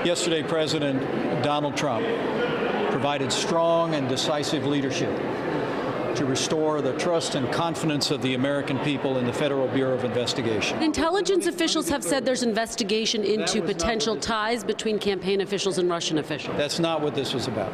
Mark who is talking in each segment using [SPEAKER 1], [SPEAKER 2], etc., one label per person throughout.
[SPEAKER 1] Yesterday, President Donald Trump provided strong and decisive leadership to restore the trust and confidence of the American people in the Federal Bureau of Investigation.
[SPEAKER 2] Intelligence officials have said there's investigation into potential ties between campaign officials and Russian officials.
[SPEAKER 1] That's not what this was about.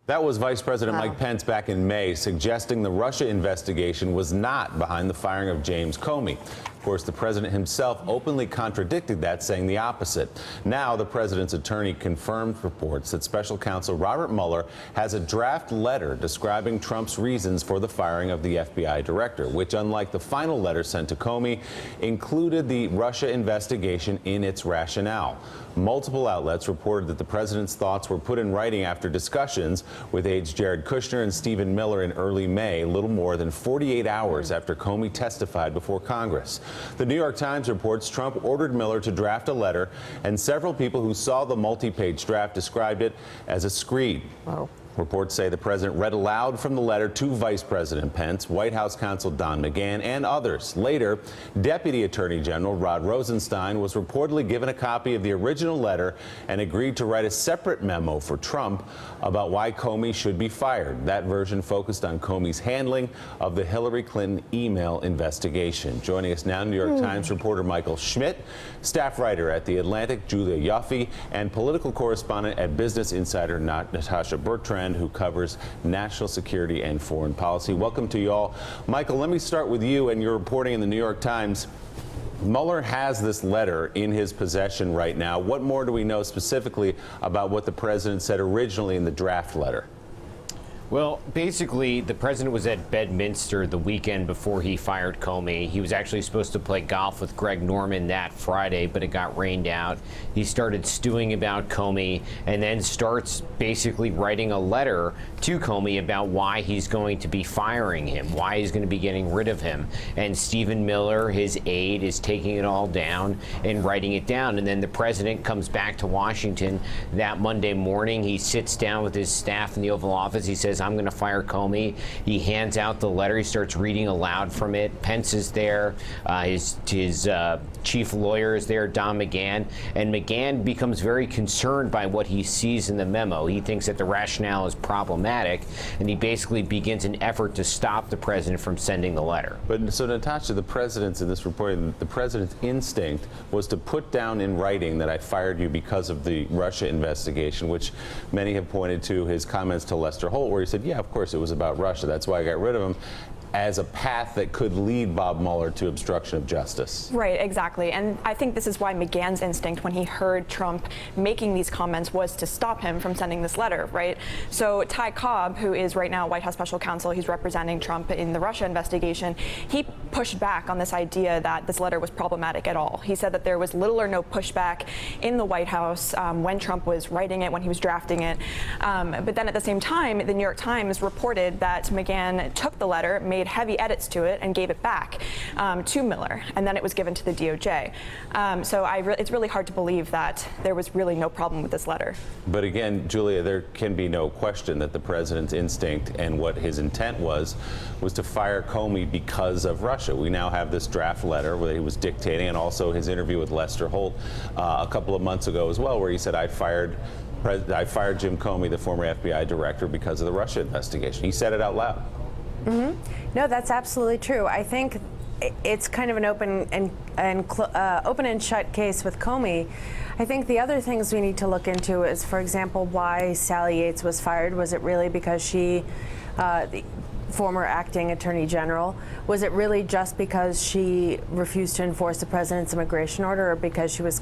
[SPEAKER 3] That was Vice President Mike Pence back in May, suggesting the Russia investigation was not behind the firing of James Comey. Of course, the president himself openly contradicted that, saying the opposite. Now, the president's attorney confirmed reports that Special Counsel Robert Mueller has a draft letter describing Trump's reasons for the firing of the FBI director, which, unlike the final letter sent to Comey, included the Russia investigation in its rationale. Multiple outlets reported that the president's thoughts were put in writing after discussions with aides Jared Kushner and Stephen Miller in early May, little more than 48 hours after Comey testified before Congress. The New York Times reports Trump ordered Miller to draft a letter, and several people who saw the multi-page draft described it as a screed.
[SPEAKER 4] Wow.
[SPEAKER 3] Reports say the president read aloud from the letter to Vice President Pence, White House counsel Don McGahn, and others. Later, Deputy Attorney General Rod Rosenstein was reportedly given a copy of the original letter and agreed to write a separate memo for Trump about why Comey should be fired. That version focused on Comey's handling of the Hillary Clinton email investigation. Joining us now, New York Times reporter Michael Schmidt, staff writer at The Atlantic Julia Yaffe, and political correspondent at Business Insider Natasha Bertrand, who covers national security and foreign policy. Welcome to you all. Michael, let me start with you and your reporting in the New York Times. Mueller has this letter in his possession right now. What more do we know specifically about what the president said originally in the draft letter?
[SPEAKER 5] Well, basically, the president was at Bedminster the weekend before he fired Comey. He was actually supposed to play golf with Greg Norman that Friday, but it got rained out. He started stewing about Comey and then starts basically writing a letter to Comey about why he's going to be firing him, why he's going to be getting rid of him. And Stephen Miller, his aide, is taking it all down and writing it down. And then the president comes back to Washington that Monday morning. He sits down with his staff in the Oval Office. He says, I'm going to fire Comey. He hands out the letter. He starts reading aloud from it. Pence is there. His chief lawyer is there, Don McGahn. And McGahn becomes very concerned by what he sees in the memo. He thinks that the rationale is problematic, and he basically begins an effort to stop the president from sending the letter.
[SPEAKER 3] But so, Natasha, the president's in this reporting, the president's instinct was to put down in writing that I fired you because of the Russia investigation, which many have pointed to his comments to Lester Holt, where he said, yeah, of course it was about Russia. That's why I got rid of him, as a path that could lead Bob Mueller to obstruction of justice.
[SPEAKER 4] Right, exactly. And I think this is why McGahn's instinct when he heard Trump making these comments was to stop him from sending this letter, right? So Ty Cobb, who is right now White House Special Counsel, he's representing Trump in the Russia investigation, he pushed back on this idea that this letter was problematic at all. He said that there was little or no pushback in the White House when Trump was writing it, when he was drafting it. But then at the same time, the New York Times reported that McGahn took the letter, made heavy edits to it, and gave it back to Miller, and then it was given to the DOJ. So it's really hard to believe that there was really no problem with this letter.
[SPEAKER 3] But again, Julia, there can be no question that the president's instinct and what his intent was to fire Comey because of Russia. We now have this draft letter where he was dictating, and also his interview with Lester Holt a couple of months ago as well, where he said, I fired Jim Comey, the former FBI director, because of the Russia investigation. He said it out loud.
[SPEAKER 6] No, that's absolutely true. I think it's kind of an open and shut case with Comey. I think the other things we need to look into is, for example, why Sally Yates was fired. Was it really because she, the former acting attorney general, was it really just because she refused to enforce the president's immigration order, or because she was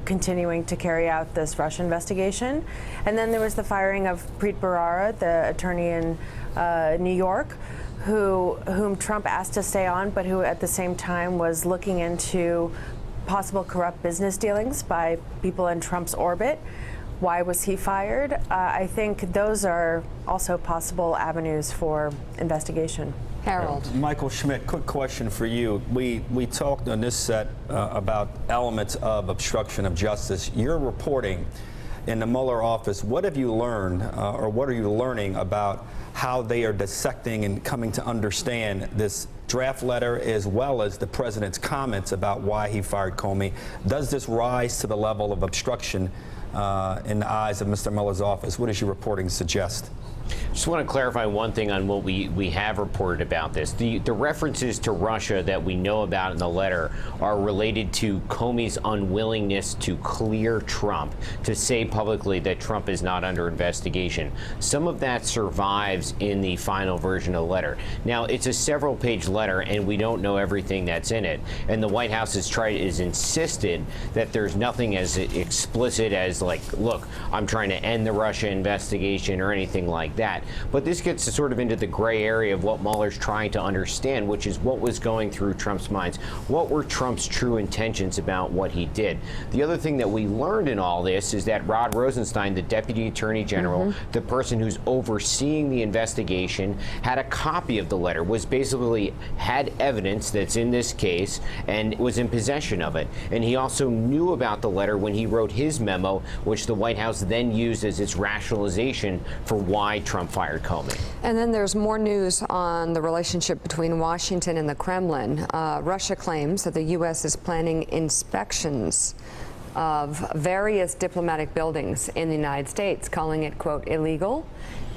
[SPEAKER 6] continuing to carry out this Russia investigation? And then there was the firing of Preet Bharara, the attorney in New York, whom Trump asked to stay on, but who at the same time was looking into possible corrupt business dealings by people in Trump's orbit. Why was he fired? I think those are also possible avenues for investigation.
[SPEAKER 2] Harold.
[SPEAKER 7] Michael Schmidt, quick question for you. We talked on this set about elements of obstruction of justice. You're reporting in the Mueller office. What have you learned, or what are you learning about how they are dissecting and coming to understand this draft letter, as well as the president's comments about why he fired Comey? Does this rise to the level of obstruction in the eyes of Mr. Mueller's office? What does your reporting suggest?
[SPEAKER 5] Just want to clarify one thing on what we have reported about this. The references to Russia that we know about in the letter are related to Comey's unwillingness to clear Trump, to say publicly that Trump is not under investigation. Some of that survives in the final version of the letter. Now, it's a several-page letter, and we don't know everything that's in it. And the White House is insisted that there's nothing as explicit as, like, look, I'm trying to end the Russia investigation or anything like that. But this gets sort of into the gray area of what Mueller's trying to understand, which is what was going through Trump's minds. What were Trump's true intentions about what he did? The other thing that we learned in all this is that Rod Rosenstein, the Deputy Attorney General, the person who's overseeing the investigation, had a copy of the letter, was basically had evidence that's in this case and was in possession of it. And he also knew about the letter when he wrote his memo, which the White House then used as its rationalization for why Trump fired Comey.
[SPEAKER 8] And then there's more news on the relationship between Washington and the Kremlin. Russia claims that the U.S. is planning inspections of various diplomatic buildings in the United States, calling it, quote, illegal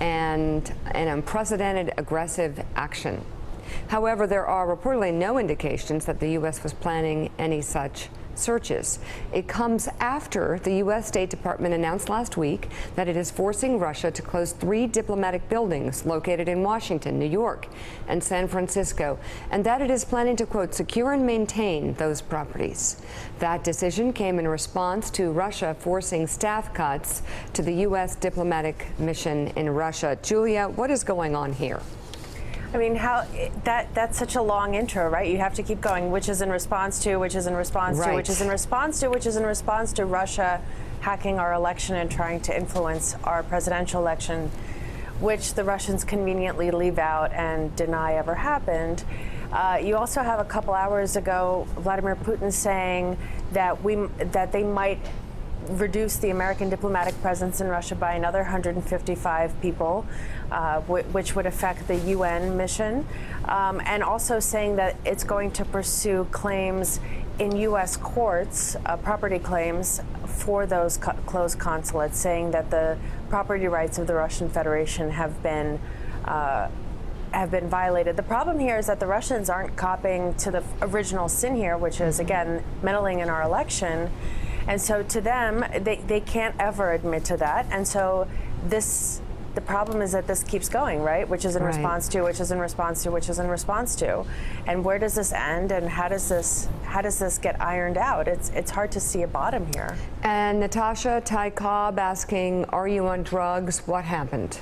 [SPEAKER 8] and an unprecedented aggressive action. However, there are reportedly no indications that the U.S. was planning any such searches. It comes after the U.S. State Department announced last week that it is forcing Russia to close 3 diplomatic buildings located in Washington, New York, and San Francisco, and that it is planning to, quote, secure and maintain those properties. That decision came in response to Russia forcing staff cuts to the U.S. diplomatic mission in Russia. Julia, what is going on here?
[SPEAKER 6] I mean, that's such a long intro, right? You have to keep going, which is in response to, which is in response to, which is in response to, which is in response to Russia hacking our election and trying to influence our presidential election, which the Russians conveniently leave out and deny ever happened. You also have a couple hours ago, Vladimir Putin saying that they might reduce the American diplomatic presence in Russia by another 155 people, which would affect the UN mission, and also saying that it's going to pursue claims in U.S. courts, property claims for those closed consulates, saying that the property rights of the Russian Federation have been violated. The problem here is that the Russians aren't copying to the original sin here, which is, again, meddling in our election. And so to them, they can't ever admit to that. And so the problem is that this keeps going, right? Which is in response to, which is in response to, which is in response to. And where does this end, and how does this get ironed out? It's hard to see a bottom here.
[SPEAKER 8] And Natasha, Ty Cobb asking, are you on drugs? What happened?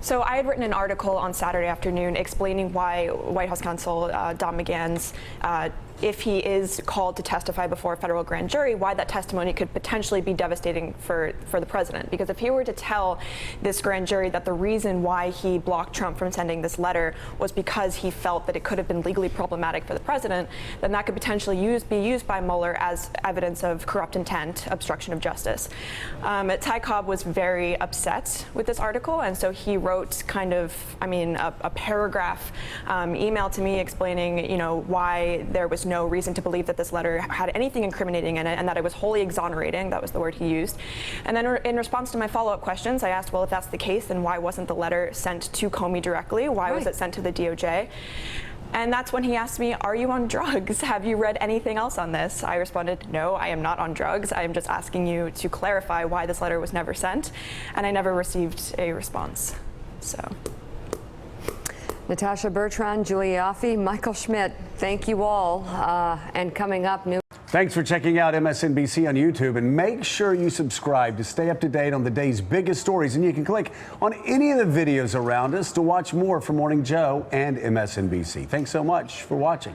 [SPEAKER 4] So I had written an article on Saturday afternoon explaining why White House counsel Don McGahn's, if he is called to testify before a federal grand jury, why that testimony could potentially be devastating for the president. Because if he were to tell this grand jury that the reason why he blocked Trump from sending this letter was because he felt that it could have been legally problematic for the president, then that could potentially be used by Mueller as evidence of corrupt intent, obstruction of justice. Ty Cobb was very upset with this article, and so he wrote kind of, a paragraph email to me explaining, why there was no reason to believe that this letter had anything incriminating in it, and that it was wholly exonerating. That was the word he used. And then in response to my follow-up questions, I asked, well, if that's the case, then why wasn't the letter sent to Comey directly? Why was it sent to the DOJ? And that's when he asked me, are you on drugs? Have you read anything else on this? I responded, no, I am not on drugs. I am just asking you to clarify why this letter was never sent. And I never received a response. So.
[SPEAKER 8] Natasha Bertrand, Julia Ioffe, Michael Schmidt, thank you all. And coming up, new.
[SPEAKER 9] Thanks for checking out MSNBC on YouTube, and make sure you subscribe to stay up to date on the day's biggest stories. And you can click on any of the videos around us to watch more from Morning Joe and MSNBC. Thanks so much for watching.